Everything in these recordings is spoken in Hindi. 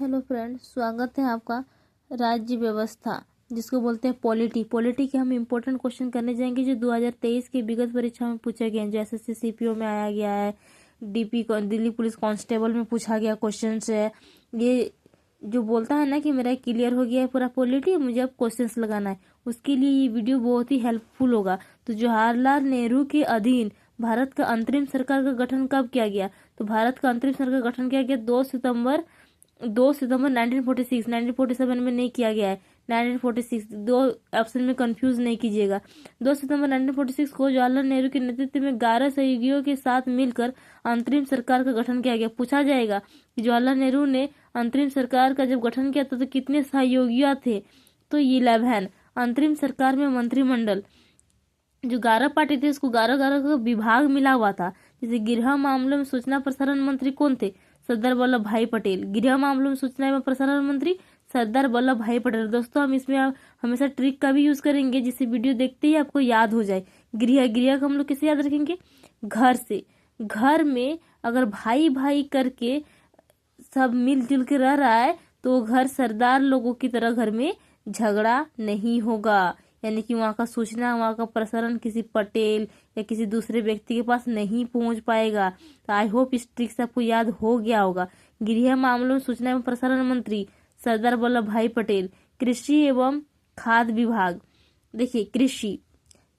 हेलो फ्रेंड्स, स्वागत है आपका। राज्य व्यवस्था जिसको बोलते हैं पॉलिटी के हम इम्पोर्टेंट क्वेश्चन करने जाएंगे जो 2023 की विगत परीक्षा में पूछे गए हैं। जैसे सीपीओ में आया गया है, डीपी को दिल्ली पुलिस कांस्टेबल में पूछा गया क्वेश्चन है। ये जो बोलता है ना कि मेरा क्लियर हो गया है पूरा पॉलिटी, मुझे अब क्वेश्चंस लगाना है, उसके लिए ये वीडियो बहुत ही हेल्पफुल होगा। तो जवाहरलाल नेहरू के अधीन भारत का अंतरिम सरकार का गठन कब किया गया? तो भारत का अंतरिम सरकार का गठन किया गया 2 सितंबर 1946। 1947 में नहीं किया गया है, 1946। दो ऑप्शन में कंफ्यूज नहीं कीजिएगा। 2 सितंबर 1946 को जवाहरलाल नेहरू के नेतृत्व में 11 सहयोगियों के साथ मिलकर अंतरिम सरकार का गठन किया गया। पूछा जाएगा कि जवाहरलाल नेहरू ने अंतरिम सरकार का जब गठन किया तो कितने सहयोगियों थे? तो 11। अंतरिम सरकार में मंत्रिमंडल जो 11 पार्टी थे उसको 11 का विभाग मिला हुआ था। जैसे गृह मामलों में सूचना प्रसारण मंत्री कौन थे? सरदार वल्लभ भाई पटेल। गृह मामलों में सूचना एवं प्रसारण मंत्री सरदार वल्लभ भाई पटेल। दोस्तों, हम इसमें हमेशा ट्रिक का भी यूज करेंगे जिससे वीडियो देखते ही आपको याद हो जाए। गृह को हम लोग कैसे याद रखेंगे? घर से। घर में अगर भाई भाई करके सब मिलजुल के रह रहा है तो घर सरदार लोगों की तरह घर में झगड़ा नहीं होगा, यानी कि वहाँ का सूचना, वहाँ का प्रसारण किसी पटेल या किसी दूसरे व्यक्ति के पास नहीं पहुंच पाएगा। तो आई होप इस ट्रिक से आपको याद हो गया होगा। गृह मामलों में सूचना एवं प्रसारण मंत्री सरदार वल्लभ भाई पटेल। कृषि एवं खाद्य विभाग, देखिए कृषि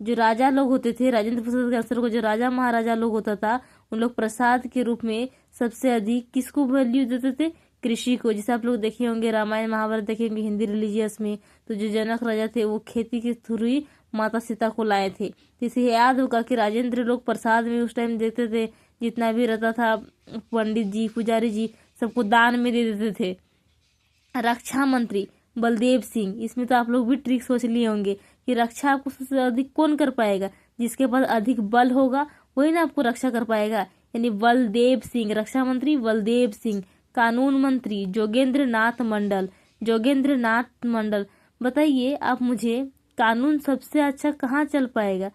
जो राजा लोग होते थे, राजेंद्र प्रसाद के आंसर को, जो राजा महाराजा लोग होता था उन लोग प्रसाद के रूप में सबसे अधिक किसको वैल्यू देते थे? कृषि को। जैसे आप लोग देखे होंगे रामायण महाभारत देखे होंगे हिंदी रिलीजियस में, तो जो जनक राजा थे वो खेती के थ्रू ही माता सीता को लाए थे। तो इसे याद होगा कि राजेंद्र लोग प्रसाद में उस टाइम देते थे, जितना भी रहता था पंडित जी पुजारी जी सबको दान में दे देते थे। रक्षा मंत्री बलदेव सिंह। इसमें तो आप लोग भी ट्रिक सोच लिए होंगे कि रक्षा आपको सबसे अधिक कौन कर पाएगा? जिसके पास अधिक बल होगा वही ना आपको रक्षा कर पाएगा, यानी बलदेव सिंह, रक्षा मंत्री बलदेव सिंह। कानून मंत्री जोगेंद्र नाथ मंडल। जोगेंद्र नाथ मंडल, बताइए आप मुझे, कानून सबसे अच्छा कहाँ चल पाएगा?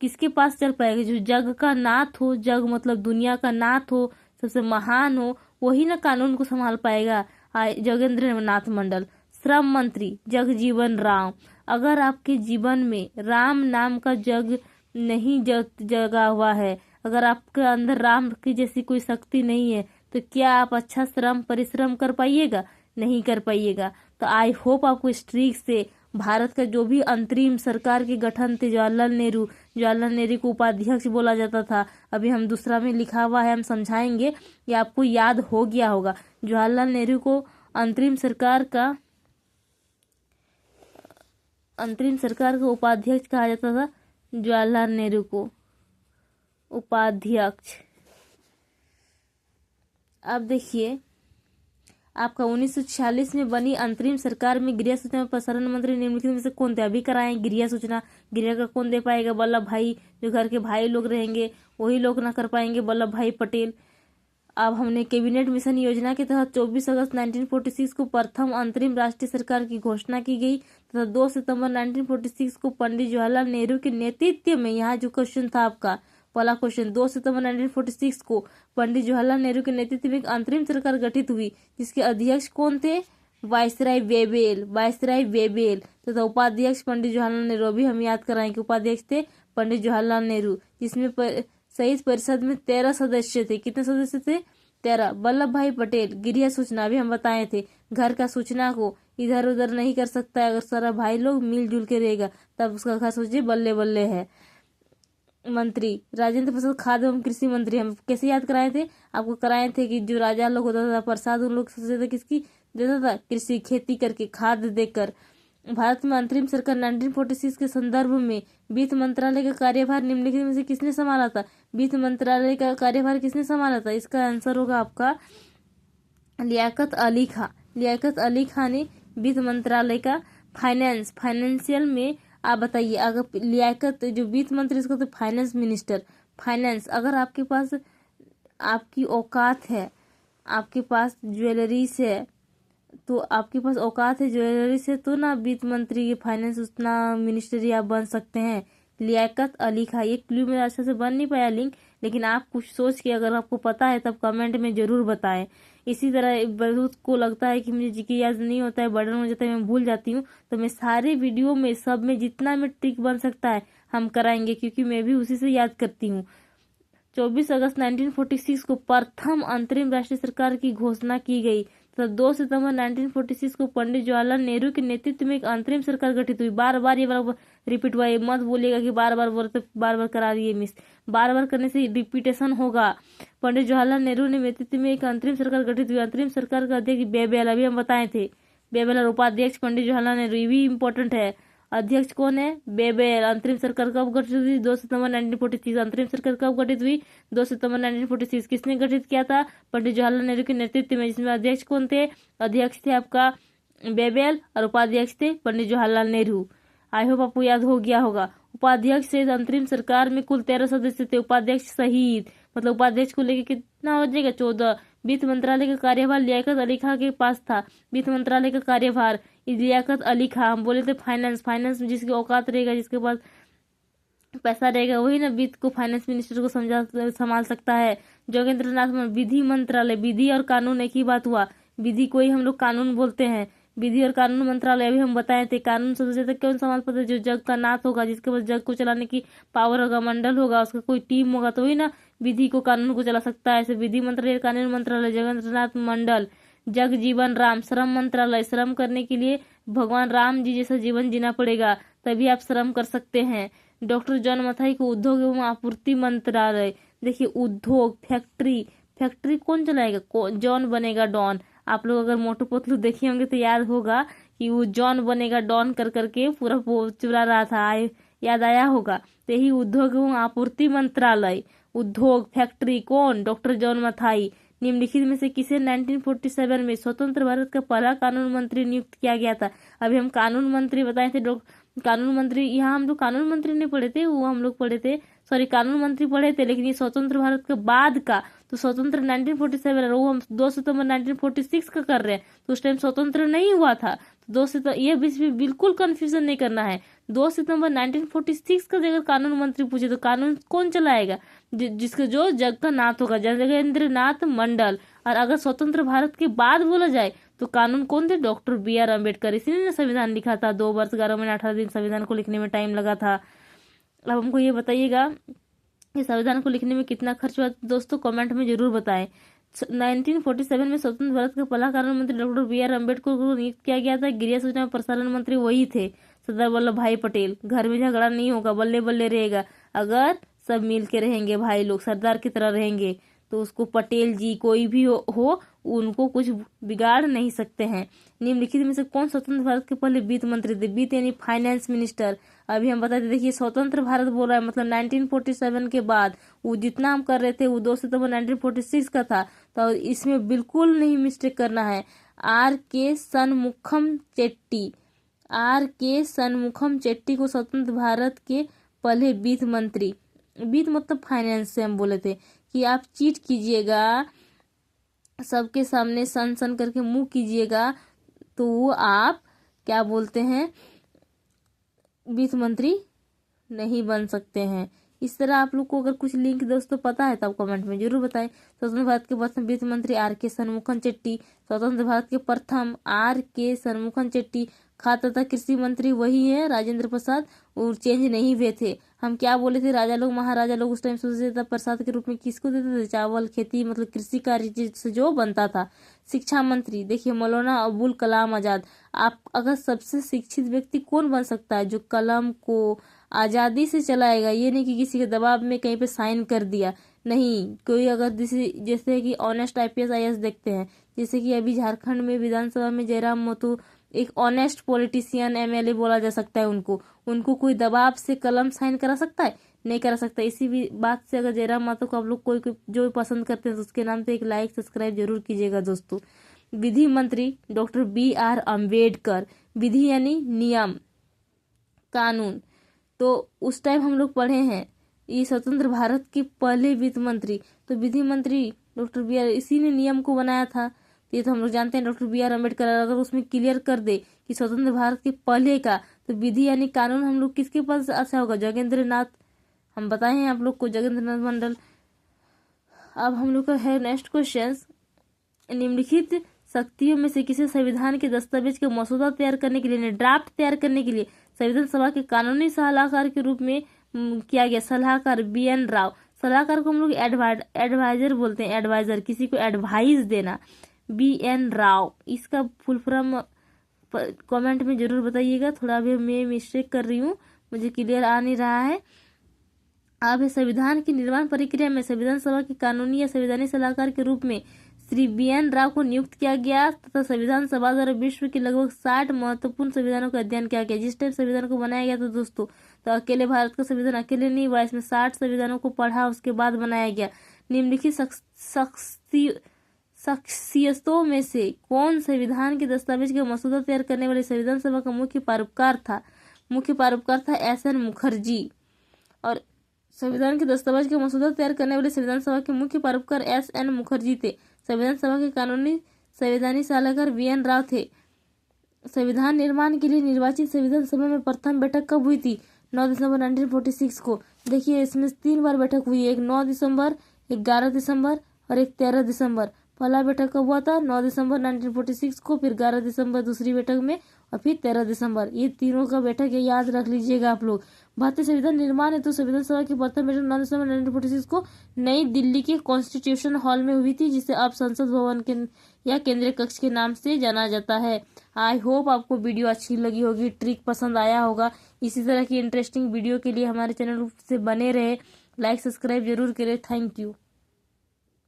किसके पास चल पाएगा? जो जग का नाथ हो, जग मतलब दुनिया का नाथ हो, सबसे महान हो, वही ना कानून को संभाल पाएगा। जोगेंद्र नाथ मंडल। श्रम मंत्री जगजीवन राम। अगर आपके जीवन में राम नाम का जग नहीं जगा हुआ है, अगर आपके अंदर राम की जैसी कोई शक्ति नहीं है, तो क्या आप अच्छा श्रम परिश्रम कर पाइएगा? नहीं कर पाइएगा। तो आई होप आपको इस ट्रिक से भारत का जो भी अंतरिम सरकार के गठन थे, जवाहरलाल नेहरू को उपाध्यक्ष बोला जाता था। अभी हम दूसरा में लिखा हुआ है, हम समझाएंगे, ये आपको याद हो गया होगा। जवाहरलाल नेहरू को अंतरिम सरकार का उपाध्यक्ष कहा जाता था। जवाहरलाल नेहरू को उपाध्यक्ष। अब देखिए, आपका 1946 में बनी अंतरिम सरकार में गृह सूचना प्रसारण मंत्री निम्नलिखित में से कौन थे? अभी कराएं गृह सूचना, गृह का कौन दे पाएगा? वल्लभ भाई, जो घर के भाई लोग रहेंगे वही लोग ना कर पाएंगे, वल्लभ भाई पटेल। अब हमने कैबिनेट मिशन योजना के तहत 24 अगस्त 1946 को प्रथम अंतरिम राष्ट्रीय सरकार की घोषणा की गई तथा 2 सितंबर 1946 को पंडित जवाहरलाल नेहरू के नेतृत्व में, यहाँ जो क्वेश्चन था आपका पहला क्वेश्चन, 2 सितंबर 1946 को पंडित जवाहरलाल नेहरू के नेतृत्व में एक अंतरिम सरकार गठित हुई जिसके अध्यक्ष कौन थे? वायसराय वेबेल तथा उपाध्यक्ष पंडित जवाहरलाल नेहरू। अभी हम याद कराएं कि उपाध्यक्ष थे पंडित जवाहरलाल नेहरू, जिसमें संयुक्त परिषद में 13 सदस्य थे। कितने सदस्य थे? 13। वल्लभ भाई पटेल गृह सूचना, अभी हम बताए थे, घर का सूचना को इधर उधर नहीं कर सकता है, अगर सारा भाई लोग मिलजुल के रहेगा तब उसका घर सोचिए बल्ले बल्ले है। मंत्री राजेंद्र प्रसाद खाद्य एवं कृषि मंत्री। हम कैसे याद कराए थे? आपको कराए थे कि जो राजा लोग होता था प्रसाद उन लोग सबसे ज्यादा किसकी देता था? कृषि, खेती करके, खाद्य देकर। भारत में अंतरिम सरकार 1946 के संदर्भ में वित्त मंत्रालय का कार्यभार निम्नलिखित में से किसने संभाला था? वित्त मंत्रालय का कार्यभार किसने संभाला था? इसका आंसर होगा आपका लियाकत अली खां। लियाकत अली खां ने वित्त मंत्रालय का फाइनेंशियल में। आप बताइए, अगर लियाकत जो वित्त मंत्री इसको तो फाइनेंस मिनिस्टर, फाइनेंस। अगर आपके पास आपकी औकात है, आपके पास ज्वेलरी से, तो आपके पास औकात है ज्वेलरी से, तो ना वित्त मंत्री के फाइनेंस उतना मिनिस्टरी आप बन सकते हैं। लियाकत अली खां। ये क्लू मेरा अच्छा से बन नहीं पाया लिंक, लेकिन आप कुछ सोच के अगर आपको पता है तब कमेंट में जरूर बताएं। इसी तरह बहुत को लगता है कि मुझे जीके याद नहीं होता है, बर्डन हो जाता है, मैं भूल जाती हूँ, तो मैं सारे वीडियो में सब में जितना में ट्रिक बन सकता है हम कराएंगे, क्योंकि मैं भी उसी से याद करती हूँ। 24 अगस्त 1946 को प्रथम अंतरिम राष्ट्रीय सरकार की घोषणा की गई। तो 2 सितंबर 1946 को पंडित जवाहरलाल नेहरू के नेतृत्व में एक अंतरिम सरकार गठित हुई। बार बार ये रिपीट हुआ, ये मत बोलिएगा कि बार बार बोलते, बार बार करा दिए मिस, बार बार करने से रिपीटेशन होगा। पंडित जवाहरलाल नेहरू ने नेतृत्व में एक अंतरिम सरकार गठित हुई। अंतरिम सरकार का अध्यक्ष बेबेल, अभी हम बताए थे बेबेल, और उपाध्यक्ष पंडित जवाहरलाल नेहरू, ये भी इम्पोर्टेंट है। अध्यक्ष कौन है? बेबेल। अंतरिम सरकार कब गठित हुई? 2 सितंबर 1946। अंतरिम सरकार कब गठित हुई? 2 सितंबर 1946। किसने गठित किया था? पंडित जवाहरलाल नेहरू के नेतृत्व में, जिसमें अध्यक्ष कौन थे? अध्यक्ष थे आपका बेबेल और उपाध्यक्ष थे पंडित जवाहरलाल नेहरू। आई होप आपको याद हो गया होगा। उपाध्यक्ष से अंतरिम सरकार में कुल 13 सदस्य थे, उपाध्यक्ष सहित, मतलब उपाध्यक्ष को लेके कितना हो जाएगा? 14। वित्त मंत्रालय का कार्यभार लियाकत अली खां के पास था। वित्त मंत्रालय का कार्यभार लियाकत अली खां, हम बोले थे फाइनेंस में जिसकी औकात रहेगा, जिसके पास पैसा रहेगा, वही ना वित्त को, फाइनेंस मिनिस्टर को संभाल सकता है। जोगेंद्र नाथ विधि मंत्रालय, विधि और कानून एक ही बात हुआ, विधि को ही हम लोग कानून बोलते हैं। विधि और कानून मंत्रालय अभी हम बताए थे। कानून सबसे ज्यादा कौन संभाल पाता है? जो जग का नाथ होगा, जिसके पास जग को चलाने की पावर होगा, मंडल होगा, उसका कोई टीम होगा, तो वही ना विधि को, कानून को चला सकता है। ऐसे विधि मंत्रालय, कानून मंत्रालय, जोगेंद्र नाथ मंडल। जग जीवन राम, श्रम मंत्रालय, श्रम करने के लिए भगवान राम जी जैसा जीवन जीना पड़ेगा, तभी आप श्रम कर सकते हैं। डॉक्टर जॉन मथाई को उद्योग एवं आपूर्ति मंत्रालय। देखिए उद्योग, फैक्ट्री कौन चलाएगा? जॉन बनेगा डॉन। आप लोग अगर मोटू पतलू देखे होंगे तो याद होगा कि वो जॉन बनेगा डॉन कर करके पूरा चुरा रहा था, याद आया होगा। तो यही उद्योग एवं आपूर्ति मंत्रालय। उद्योग, फैक्ट्री कौन? Doctor John Mathai. निम्नलिखित में से किसे 1947 में स्वतंत्र भारत का पहला कानून मंत्री नियुक्त किया गया था? अभी हम कानून मंत्री बताए थे, कानून मंत्री, यहाँ हम लोग कानून मंत्री नहीं पढ़े थे, वो हम लोग पढ़े थे, सॉरी कानून मंत्री पढ़े थे, लेकिन ये स्वतंत्र भारत के बाद का, तो स्वतंत्र 1947 है, वो हम 2 सितंबर 1946 का कर रहे हैं, तो उस टाइम स्वतंत्र नहीं हुआ था। तो 2 सितंबर, ये बीच में बिल्कुल कंफ्यूजन नहीं करना है। 2 सितंबर 1946 का अगर कानून मंत्री पूछे तो कानून कौन चलाएगा? जिसका जो जग का नाथ होगा, जोगेंद्र नाथ मंडल। और अगर स्वतंत्र भारत के बाद बोला जाए तो कानून कौन थे? Doctor BR Ambedkar. इसी ने संविधान लिखा था। 2 वर्ष 11 महीने 18 दिन संविधान को लिखने में टाइम लगा था। अब हमको ये बताइएगा कि संविधान को लिखने में कितना खर्च हुआ, दोस्तों कमेंट में जरूर बताएं। 1947 में स्वतंत्र भारत के पहला कानून मंत्री डॉक्टर BR अम्बेडकर को नियुक्त किया गया था। गृह सूचना और प्रसारण मंत्री वही थे, सरदार वल्लभ भाई पटेल। घर में झगड़ा नहीं होगा, बल्ले बल्ले रहेगा, अगर सब मिल के रहेंगे, भाई लोग सरदार की तरह रहेंगे, तो उसको पटेल जी कोई भी हो उनको कुछ बिगाड़ नहीं सकते हैं। निम्नलिखित में से कौन स्वतंत्र भारत के पहले वित्त मंत्री थे? वित्त यानी फाइनेंस मिनिस्टर। अभी हम बताते, देखिए स्वतंत्र भारत बोल रहा है, मतलब 1947 के बाद वो जितना हम कर रहे थे वो 2 सितंबर 1946 का था, तो इसमें बिल्कुल नहीं मिस्टेक करना है। R.K. शनमुखम चेट्टी, R.K. शनमुखम चेट्टी को स्वतंत्र भारत के पहले वित्त मंत्री, वित्त मतलब फाइनेंस से हम बोले थे कि आप चीट कीजिएगा, सबके सामने सन सन करके मुंह कीजिएगा, तो वो आप क्या बोलते हैं, वित्त मंत्री नहीं बन सकते हैं। इस तरह आप लोग को अगर कुछ लिंक दोस्तों पता है तो आप कमेंट में जरूर बताएं। स्वतंत्र भारत के प्रथम वित्त मंत्री R.K. शनमुखम चेट्टी। स्वतंत्र भारत के प्रथम R.K. शनमुखम चेट्टी। खाद्य तथा कृषि मंत्री वही है, राजेंद्र प्रसाद, और चेंज नहीं हुए थे। हम क्या बोले थे? राजा लोग, महाराजा लोग उस टाइम सोचते थे प्रसाद के रूप में किसको देते थे? चावल, खेती, मतलब कृषि कार्य से जो बनता था। शिक्षा मंत्री, देखिए मौलाना अबुल कलाम आजाद। आप अगर सबसे शिक्षित व्यक्ति कौन बन सकता है? जो कलम को आजादी से चलाएगा, ये नहीं कि किसी के दबाव में कहीं पे साइन कर दिया, नहीं। कोई अगर जैसे कि ऑनेस्ट IPS IAS देखते हैं, जैसे कि अभी झारखंड में विधानसभा में जयराम महतो एक ऑनेस्ट पॉलिटिशियन MLA बोला जा सकता है उनको कोई दबाव से कलम साइन करा सकता है? नहीं करा सकता। इसी भी बात से अगर जयराम महतो को आप लोग कोई जो पसंद करते हैं तो उसके नाम पे एक लाइक सब्सक्राइब जरूर कीजिएगा दोस्तों। विधि मंत्री डॉक्टर BR अम्बेडकर। विधि यानी नियम, कानून, तो उस टाइम हम लोग पढ़े हैं ये स्वतंत्र भारत के पहले वित्त मंत्री, तो विधि मंत्री डॉक्टर BR, इसी ने नियम को बनाया था। ये तो हम लोग जानते हैं डॉक्टर BR अम्बेडकर। अगर उसमें क्लियर कर दे कि स्वतंत्र भारत के पहले का, तो विधि यानी कानून हम लोग किसके पास अच्छा होगा? जोगेंद्र नाथ, हम बताए हैं आप लोग को, जोगेंद्र नाथ मंडल। अब हम लोग का है नेक्स्ट क्वेश्चन, निम्नलिखित शक्तियों में से किसी संविधान के दस्तावेज का मसौदा तैयार करने के लिए, ड्राफ्ट तैयार करने के लिए संविधान सभा के कानूनी सलाहकार के रूप में किया गया? सलाहकार BN राव। सलाहकार को हम लोग एडवाइजर बोलते हैं, एडवाइजर, किसी को एडवाइस देना, BN राव। इसका फुल फॉर्म कमेंट में जरूर बताइएगा। थोड़ा अभी मैं मिस्टेक कर रही हूँ, मुझे क्लियर आ नहीं रहा है। अब संविधान की निर्माण प्रक्रिया में संविधान सभा के कानूनी या संवैधानिक सलाहकार के रूप में श्री BN राव को नियुक्त किया गया तथा संविधान सभा द्वारा विश्व के लगभग 60 महत्वपूर्ण संविधानों का अध्ययन किया गया। जिस टाइम संविधान को बनाया गया था दोस्तों, तो अकेले भारत का संविधान अकेले नहीं हुआ, इसमें 60 संविधानों को पढ़ा, उसके बाद बनाया गया। निम्नलिखित शख्सियतों में से कौन संविधान के दस्तावेज का मसौदा तैयार करने वाले संविधान सभा का मुख्य परोपकार था? मुख्य परोपकार था SN मुखर्जी। और संविधान के दस्तावेज का मसौदा तैयार करने वाले संविधान सभा के मुख्य परोपकार SN मुखर्जी थे। संविधान सभा के कानूनी संवैधानिक सलाहकार BN राव थे। संविधान निर्माण के लिए निर्वाचित संविधान सभा में प्रथम बैठक कब हुई थी? 9 दिसंबर 1946 को। देखिए इसमें 3 बार बैठक हुई है, एक 9 दिसंबर, एक 11 दिसंबर और एक 13 दिसंबर। पहला बैठक कब हुआ था? 9 दिसंबर 1946 को, फिर 11 दिसंबर दूसरी बैठक में, और फिर 13 दिसंबर। ये तीनों का बैठक है, याद रख लीजिएगा आप लोग। भारतीय संविधान निर्माण है तो संविधान सभा की प्रथम बैठक 9 दिसंबर 1946 को नई दिल्ली के कॉन्स्टिट्यूशन हॉल में हुई थी, जिसे अब संसद भवन के या केंद्रीय कक्ष के नाम से जाना जाता है। आई होप आपको वीडियो अच्छी लगी होगी, ट्रिक पसंद आया होगा। इसी तरह की इंटरेस्टिंग वीडियो के लिए हमारे चैनल से बने रहे, लाइक सब्सक्राइब जरूर करें। Thank you.